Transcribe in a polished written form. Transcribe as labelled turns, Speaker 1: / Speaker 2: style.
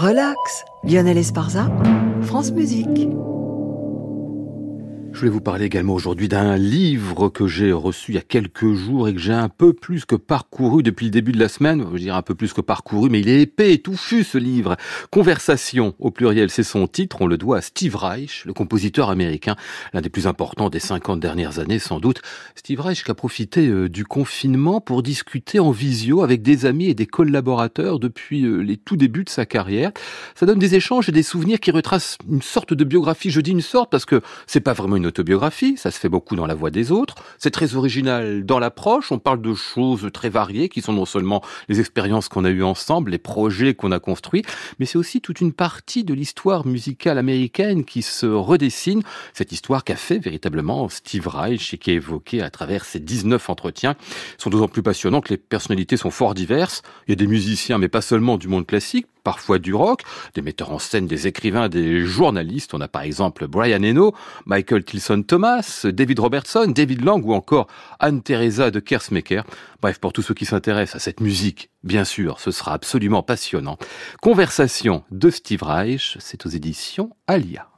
Speaker 1: Relax, Lionel Esparza, France Musique.
Speaker 2: Je voulais vous parler également aujourd'hui d'un livre que j'ai reçu il y a quelques jours et que j'ai un peu plus que parcouru depuis le début de la semaine. Je veux dire un peu plus que parcouru, mais il est épais et touffu ce livre. Conversation au pluriel, c'est son titre. On le doit à Steve Reich, le compositeur américain, l'un des plus importants des 50 dernières années sans doute. Steve Reich qui a profité du confinement pour discuter en visio avec des amis et des collaborateurs depuis les tout débuts de sa carrière. Ça donne des échanges et des souvenirs qui retracent une sorte de biographie. Je dis une sorte parce que c'est pas vraiment une autobiographie, ça se fait beaucoup dans la voix des autres. C'est très original dans l'approche, on parle de choses très variées qui sont non seulement les expériences qu'on a eues ensemble, les projets qu'on a construits, mais c'est aussi toute une partie de l'histoire musicale américaine qui se redessine. Cette histoire qu'a fait véritablement Steve Reich et qui est évoquée à travers ces 19 entretiens sont d'autant plus passionnants que les personnalités sont fort diverses. Il y a des musiciens, mais pas seulement du monde classique, parfois du rock, des metteurs en scène, des écrivains, des journalistes. On a par exemple Brian Eno, Michael Tilson Thomas, David Robertson, David Lang ou encore Anne-Theresa de Kersmaker. Bref, pour tous ceux qui s'intéressent à cette musique, bien sûr, ce sera absolument passionnant. Conversation de Steve Reich, c'est aux éditions Alia.